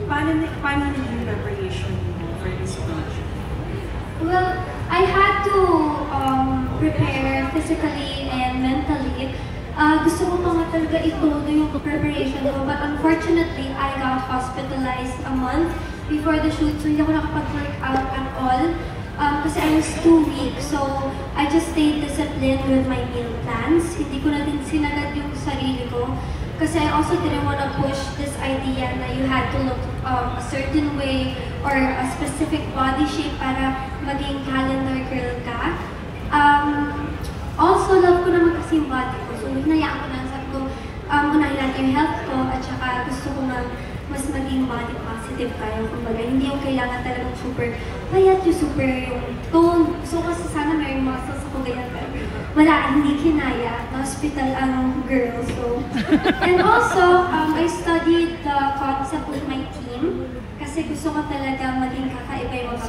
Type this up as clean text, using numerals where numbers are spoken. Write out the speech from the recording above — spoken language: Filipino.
paano naging preparation mo for this project? Well, I had to prepare physically and mentally. Gusto ko pa nga talaga ituloy yung preparation ko, but unfortunately, I got hospitalized a month before the shoot, so hindi ako nakapag-work out at all. Kasi I was too weak, so I just stayed disciplined with my meal plans. Hindi ko na din sinagad yung sarili ko. Kasi I also didn't want to push this idea na you had to look a certain way or a specific body shape para maging calendar girl ka. Also, love ko naman kasi yung body ko. So, hinayaan ko na, sabi ko, unahin natin yung health ko at saka gusto ko na mas maging body positive tayo. Kumbaga, hindi yung kailangan talagang super payat, yung super yung tone. So, kasi sana may muscles ako ganyan. Pero wala, hindi kinaya. Hospital ang girl. So, and also, I studied the concept with my team. Kasi gusto ko talaga maging kakaiba yung mga